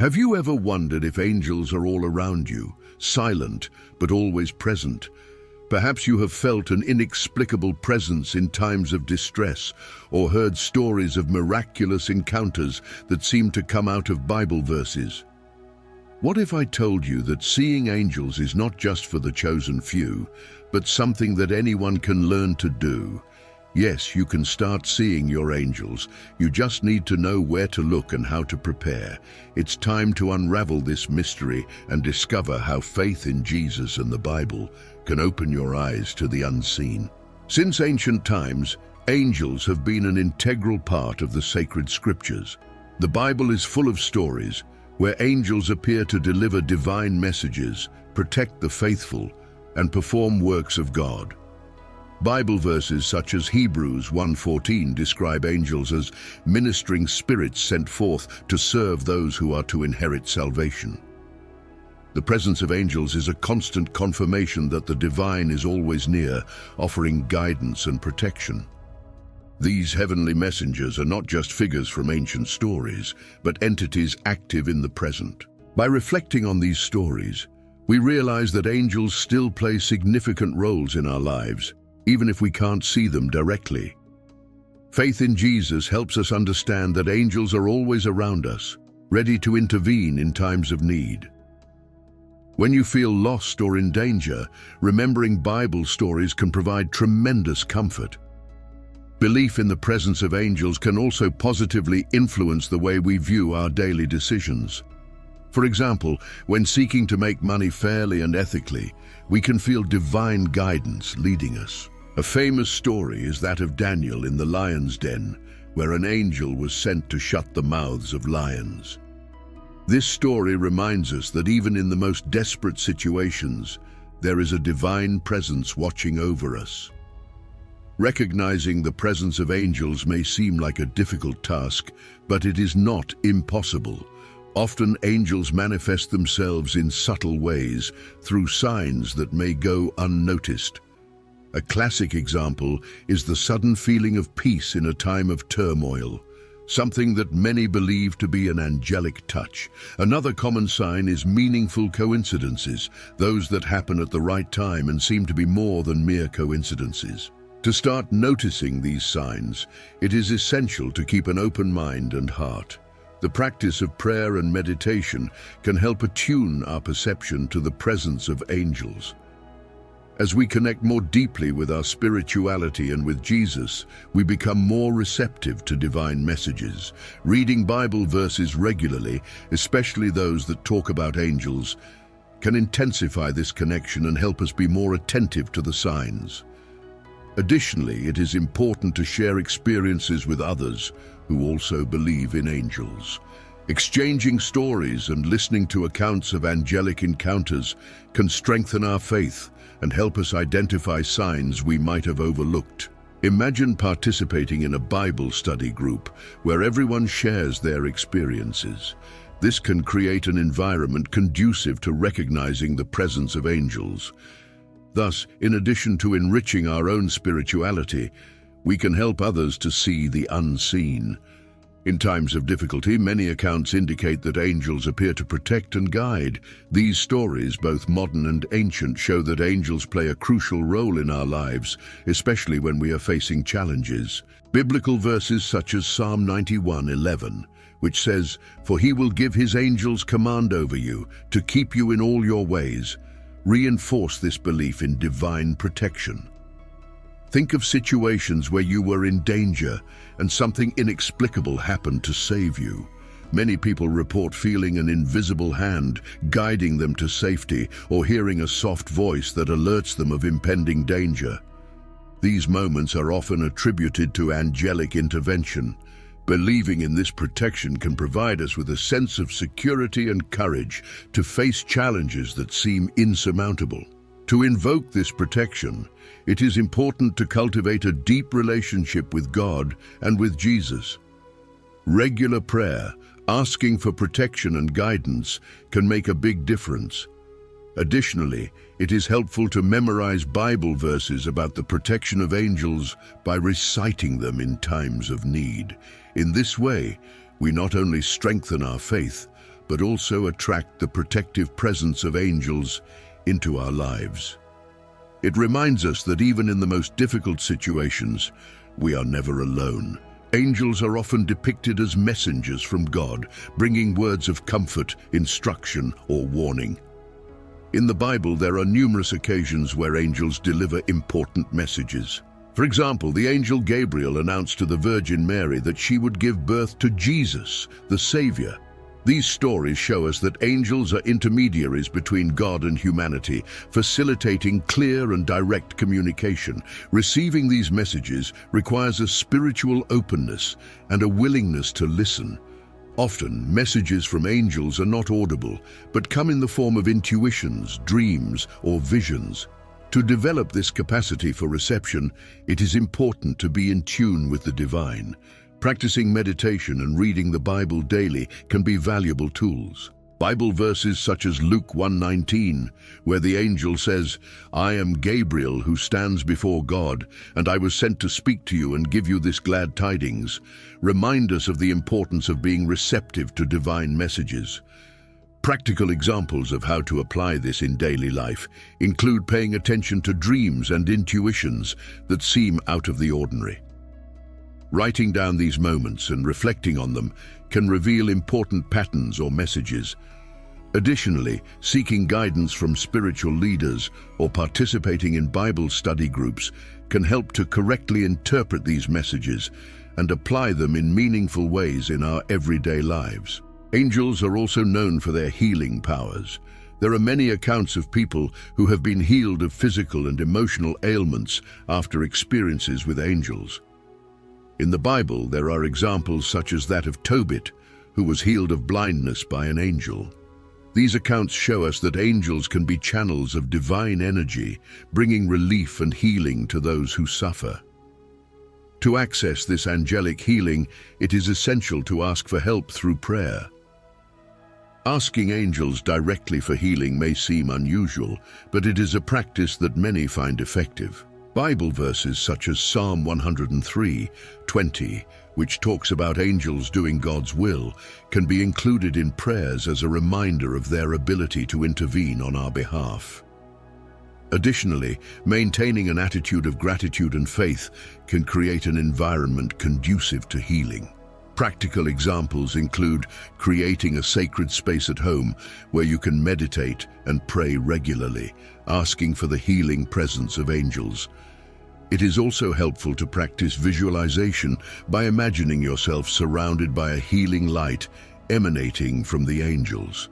Have you ever wondered if angels are all around you, silent but always present? Perhaps you have felt an inexplicable presence in times of distress, or heard stories of miraculous encounters that seem to come out of Bible verses. What if I told you that seeing angels is not just for the chosen few, but something that anyone can learn to do? Yes, you can start seeing your angels. You just need to know where to look and how to prepare. It's time to unravel this mystery and discover how faith in Jesus and the Bible can open your eyes to the unseen. Since ancient times, angels have been an integral part of the sacred scriptures. The Bible is full of stories where angels appear to deliver divine messages, protect the faithful, and perform works of God. Bible verses such as Hebrews 1:14 describe angels as ministering spirits sent forth to serve those who are to inherit salvation. The presence of angels is a constant confirmation that the divine is always near, offering guidance and protection. These heavenly messengers are not just figures from ancient stories, but entities active in the present. By reflecting on these stories, we realize that angels still play significant roles in our lives, even if we can't see them directly. Faith in Jesus helps us understand that angels are always around us, ready to intervene in times of need. When you feel lost or in danger, remembering Bible stories can provide tremendous comfort. Belief in the presence of angels can also positively influence the way we view our daily decisions. For example, when seeking to make money fairly and ethically, we can feel divine guidance leading us. A famous story is that of Daniel in the lion's den, where an angel was sent to shut the mouths of lions. This story reminds us that even in the most desperate situations, there is a divine presence watching over us. Recognizing the presence of angels may seem like a difficult task, but it is not impossible. Often angels manifest themselves in subtle ways, through signs that may go unnoticed. A classic example is the sudden feeling of peace in a time of turmoil, something that many believe to be an angelic touch. Another common sign is meaningful coincidences, those that happen at the right time and seem to be more than mere coincidences. To start noticing these signs, it is essential to keep an open mind and heart. The practice of prayer and meditation can help attune our perception to the presence of angels. As we connect more deeply with our spirituality and with Jesus, we become more receptive to divine messages. Reading Bible verses regularly, especially those that talk about angels, can intensify this connection and help us be more attentive to the signs. Additionally, it is important to share experiences with others who also believe in angels. Exchanging stories and listening to accounts of angelic encounters can strengthen our faith and help us identify signs we might have overlooked. Imagine participating in a Bible study group where everyone shares their experiences. This can create an environment conducive to recognizing the presence of angels. Thus, in addition to enriching our own spirituality, we can help others to see the unseen. In times of difficulty, many accounts indicate that angels appear to protect and guide. These stories, both modern and ancient, show that angels play a crucial role in our lives, especially when we are facing challenges. Biblical verses such as Psalm 91:11, which says, "For he will give his angels command over you, to keep you in all your ways," reinforce this belief in divine protection. Think of situations where you were in danger and something inexplicable happened to save you. Many people report feeling an invisible hand guiding them to safety or hearing a soft voice that alerts them of impending danger. These moments are often attributed to angelic intervention. Believing in this protection can provide us with a sense of security and courage to face challenges that seem insurmountable. To invoke this protection, it is important to cultivate a deep relationship with God and with Jesus. Regular prayer, asking for protection and guidance, can make a big difference. Additionally, it is helpful to memorize Bible verses about the protection of angels by reciting them in times of need. In this way, we not only strengthen our faith, but also attract the protective presence of angels into our lives. It reminds us that even in the most difficult situations, we are never alone. Angels are often depicted as messengers from God, bringing words of comfort, instruction, or warning. In the Bible, there are numerous occasions where angels deliver important messages. For example, the angel Gabriel announced to the Virgin Mary that she would give birth to Jesus, the Savior. These stories show us that angels are intermediaries between God and humanity, facilitating clear and direct communication. Receiving these messages requires a spiritual openness and a willingness to listen. Often, messages from angels are not audible, but come in the form of intuitions, dreams, or visions. To develop this capacity for reception, it is important to be in tune with the divine. Practicing meditation and reading the Bible daily can be valuable tools. Bible verses such as Luke 1:19, where the angel says, "I am Gabriel who stands before God, and I was sent to speak to you and give you this glad tidings," remind us of the importance of being receptive to divine messages. Practical examples of how to apply this in daily life include paying attention to dreams and intuitions that seem out of the ordinary. Writing down these moments and reflecting on them can reveal important patterns or messages. Additionally, seeking guidance from spiritual leaders or participating in Bible study groups can help to correctly interpret these messages and apply them in meaningful ways in our everyday lives. Angels are also known for their healing powers. There are many accounts of people who have been healed of physical and emotional ailments after experiences with angels. In the Bible, there are examples such as that of Tobit, who was healed of blindness by an angel. These accounts show us that angels can be channels of divine energy, bringing relief and healing to those who suffer. To access this angelic healing, it is essential to ask for help through prayer. Asking angels directly for healing may seem unusual, but it is a practice that many find effective. Bible verses such as Psalm 103:20, which talks about angels doing God's will, can be included in prayers as a reminder of their ability to intervene on our behalf. Additionally, maintaining an attitude of gratitude and faith can create an environment conducive to healing. Practical examples include creating a sacred space at home where you can meditate and pray regularly, asking for the healing presence of angels. It is also helpful to practice visualization by imagining yourself surrounded by a healing light emanating from the angels.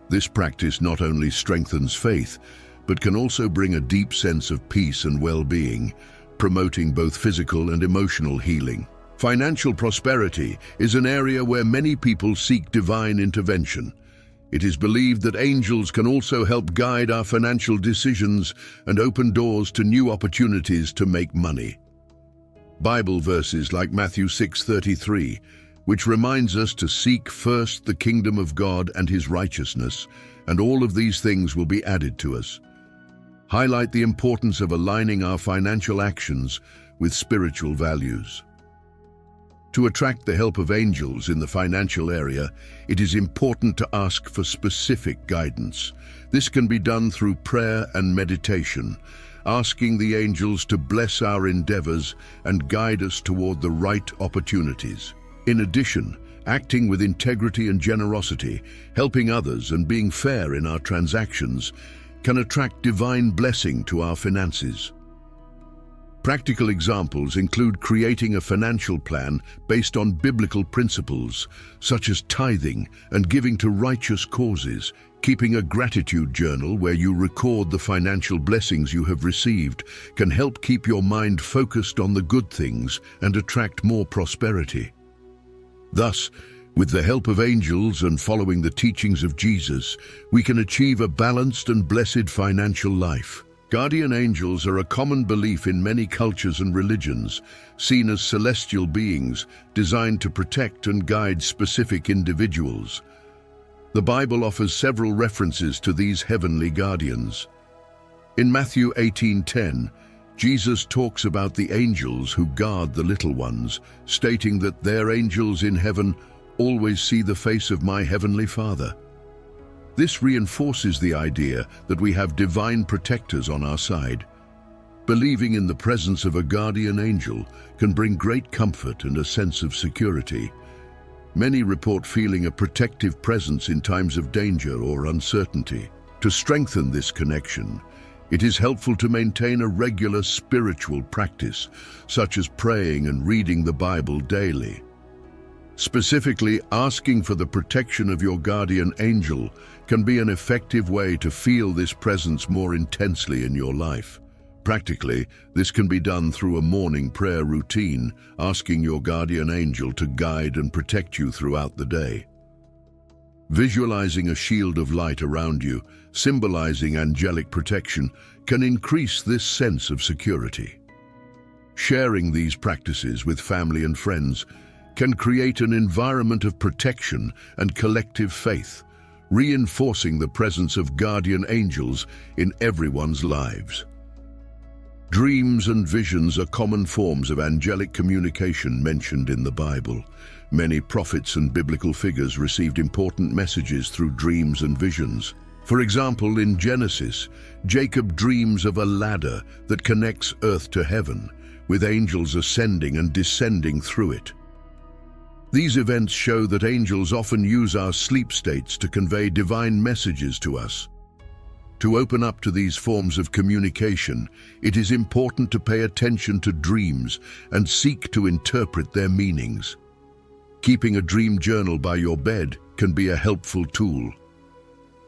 This practice not only strengthens faith, but can also bring a deep sense of peace and well-being, promoting both physical and emotional healing. Financial prosperity is an area where many people seek divine intervention. It is believed that angels can also help guide our financial decisions and open doors to new opportunities to make money. Bible verses like Matthew 6:33, which reminds us to seek first the kingdom of God and his righteousness, and all of these things will be added to us, highlight the importance of aligning our financial actions with spiritual values. To attract the help of angels in the financial area, it is important to ask for specific guidance. This can be done through prayer and meditation, asking the angels to bless our endeavors and guide us toward the right opportunities. In addition, acting with integrity and generosity, helping others and being fair in our transactions can attract divine blessing to our finances. Practical examples include creating a financial plan based on biblical principles, such as tithing and giving to righteous causes, keeping a gratitude journal where you record the financial blessings you have received can help keep your mind focused on the good things and attract more prosperity. Thus, with the help of angels and following the teachings of Jesus, we can achieve a balanced and blessed financial life. Guardian angels are a common belief in many cultures and religions, seen as celestial beings designed to protect and guide specific individuals. The Bible offers several references to these heavenly guardians. In Matthew 18:10, Jesus talks about the angels who guard the little ones, stating that their angels in heaven always see the face of my Heavenly Father. This reinforces the idea that we have divine protectors on our side. Believing in the presence of a guardian angel can bring great comfort and a sense of security. Many report feeling a protective presence in times of danger or uncertainty. To strengthen this connection, it is helpful to maintain a regular spiritual practice, such as praying and reading the Bible daily. Specifically, asking for the protection of your guardian angel can be an effective way to feel this presence more intensely in your life. Practically, this can be done through a morning prayer routine, asking your guardian angel to guide and protect you throughout the day. Visualizing a shield of light around you, symbolizing angelic protection, can increase this sense of security. Sharing these practices with family and friends can create an environment of protection and collective faith, reinforcing the presence of guardian angels in everyone's lives. Dreams and visions are common forms of angelic communication mentioned in the Bible. Many prophets and biblical figures received important messages through dreams and visions. For example, in Genesis, Jacob dreams of a ladder that connects earth to heaven, with angels ascending and descending through it. These events show that angels often use our sleep states to convey divine messages to us. To open up to these forms of communication, it is important to pay attention to dreams and seek to interpret their meanings. Keeping a dream journal by your bed can be a helpful tool.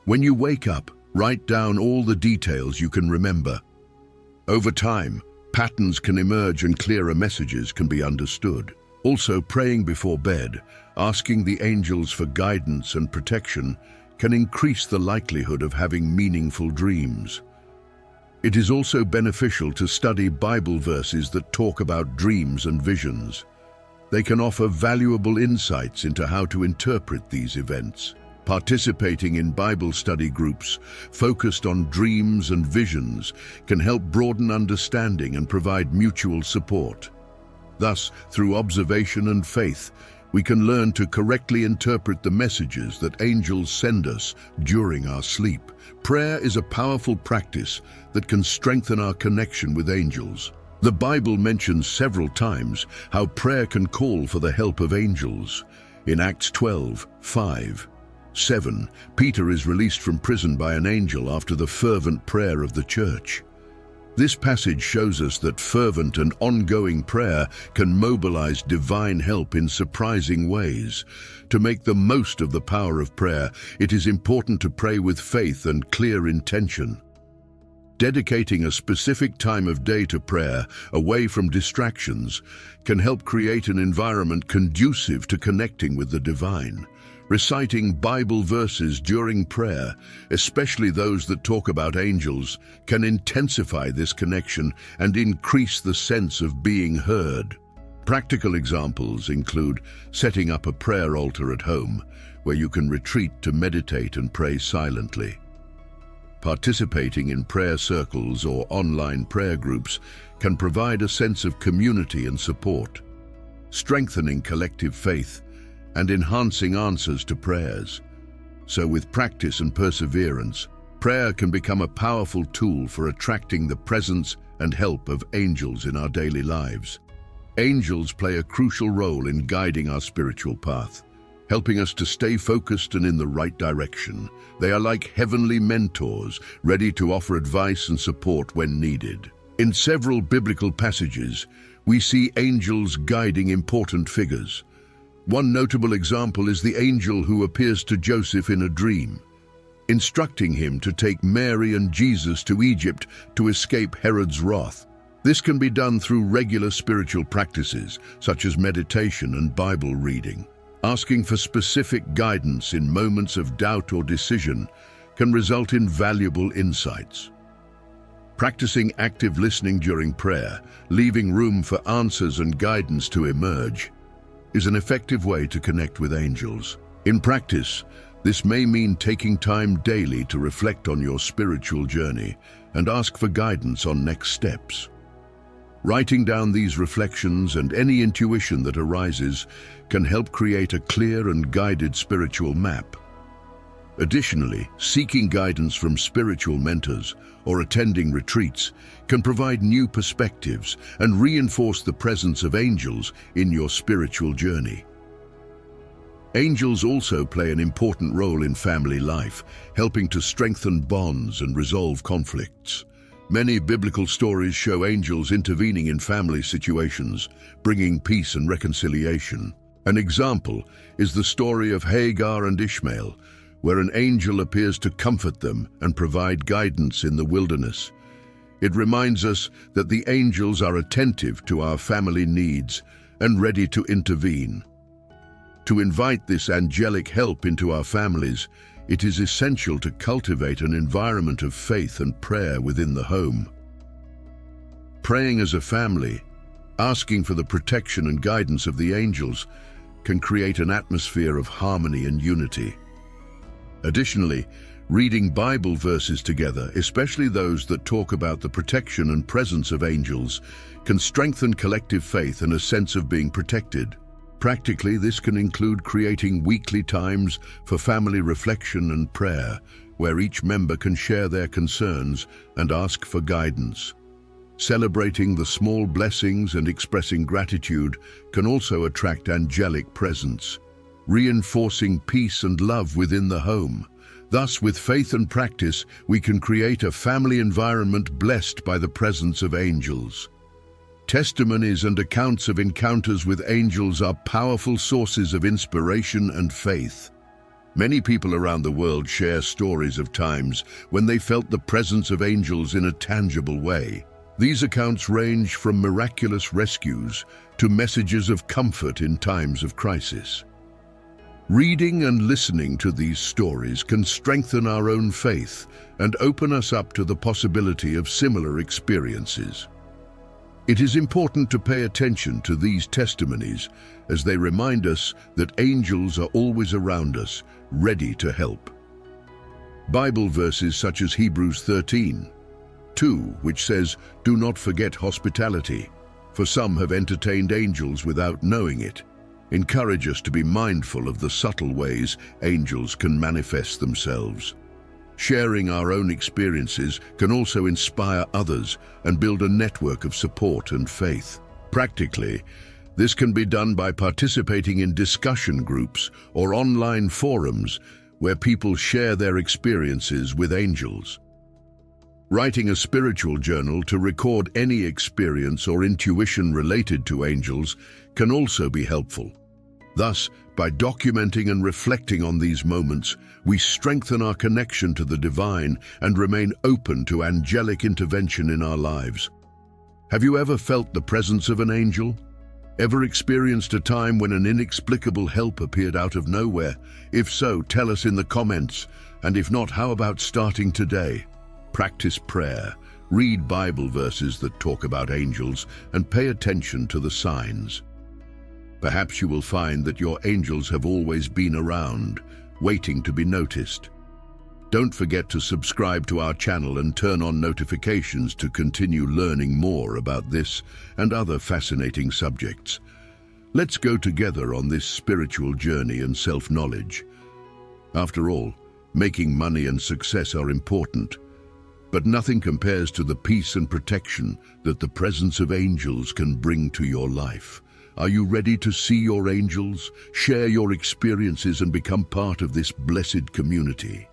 When you wake up, write down all the details you can remember. Over time, patterns can emerge and clearer messages can be understood. Also, praying before bed, asking the angels for guidance and protection, can increase the likelihood of having meaningful dreams. It is also beneficial to study Bible verses that talk about dreams and visions. They can offer valuable insights into how to interpret these events. Participating in Bible study groups focused on dreams and visions can help broaden understanding and provide mutual support. Thus, through observation and faith, we can learn to correctly interpret the messages that angels send us during our sleep. Prayer is a powerful practice that can strengthen our connection with angels. The Bible mentions several times how prayer can call for the help of angels. In Acts 12:5-7, Peter is released from prison by an angel after the fervent prayer of the church. This passage shows us that fervent and ongoing prayer can mobilize divine help in surprising ways. To make the most of the power of prayer, it is important to pray with faith and clear intention. Dedicating a specific time of day to prayer, away from distractions, can help create an environment conducive to connecting with the divine. Reciting Bible verses during prayer, especially those that talk about angels, can intensify this connection and increase the sense of being heard. Practical examples include setting up a prayer altar at home, where you can retreat to meditate and pray silently. Participating in prayer circles or online prayer groups can provide a sense of community and support, strengthening collective faith and enhancing answers to prayers. So with practice and perseverance, prayer can become a powerful tool for attracting the presence and help of angels in our daily lives. Angels play a crucial role in guiding our spiritual path, helping us to stay focused and in the right direction. They are like heavenly mentors, ready to offer advice and support when needed. In several biblical passages, we see angels guiding important figures. One notable example is the angel who appears to Joseph in a dream, instructing him to take Mary and Jesus to Egypt to escape Herod's wrath. This can be done through regular spiritual practices, such as meditation and Bible reading. Asking for specific guidance in moments of doubt or decision can result in valuable insights. Practicing active listening during prayer, leaving room for answers and guidance to emerge, is an effective way to connect with angels. In practice, this may mean taking time daily to reflect on your spiritual journey and ask for guidance on next steps. Writing down these reflections and any intuition that arises can help create a clear and guided spiritual map. Additionally, seeking guidance from spiritual mentors or attending retreats can provide new perspectives and reinforce the presence of angels in your spiritual journey. Angels also play an important role in family life, helping to strengthen bonds and resolve conflicts. Many biblical stories show angels intervening in family situations, bringing peace and reconciliation. An example is the story of Hagar and Ishmael, where an angel appears to comfort them and provide guidance in the wilderness. It reminds us that the angels are attentive to our family needs and ready to intervene. To invite this angelic help into our families, it is essential to cultivate an environment of faith and prayer within the home. Praying as a family, asking for the protection and guidance of the angels, can create an atmosphere of harmony and unity. Additionally, reading Bible verses together, especially those that talk about the protection and presence of angels, can strengthen collective faith and a sense of being protected. Practically, this can include creating weekly times for family reflection and prayer, where each member can share their concerns and ask for guidance. Celebrating the small blessings and expressing gratitude can also attract angelic presence, reinforcing peace and love within the home. Thus, with faith and practice, we can create a family environment blessed by the presence of angels. Testimonies and accounts of encounters with angels are powerful sources of inspiration and faith. Many people around the world share stories of times when they felt the presence of angels in a tangible way. These accounts range from miraculous rescues to messages of comfort in times of crisis. Reading and listening to these stories can strengthen our own faith and open us up to the possibility of similar experiences. It is important to pay attention to these testimonies as they remind us that angels are always around us, ready to help. Bible verses such as Hebrews 13:2, which says, "Do not forget hospitality, for some have entertained angels without knowing it," encourage us to be mindful of the subtle ways angels can manifest themselves. Sharing our own experiences can also inspire others and build a network of support and faith. Practically, this can be done by participating in discussion groups or online forums where people share their experiences with angels. Writing a spiritual journal to record any experience or intuition related to angels can also be helpful. Thus, by documenting and reflecting on these moments, we strengthen our connection to the divine and remain open to angelic intervention in our lives. Have you ever felt the presence of an angel? Ever experienced a time when an inexplicable help appeared out of nowhere? If so, tell us in the comments. And if not, how about starting today? Practice prayer, read Bible verses that talk about angels, and pay attention to the signs. Perhaps you will find that your angels have always been around, waiting to be noticed. Don't forget to subscribe to our channel and turn on notifications to continue learning more about this and other fascinating subjects. Let's go together on this spiritual journey and self-knowledge. After all, making money and success are important, but nothing compares to the peace and protection that the presence of angels can bring to your life. Are you ready to see your angels, share your experiences, and become part of this blessed community?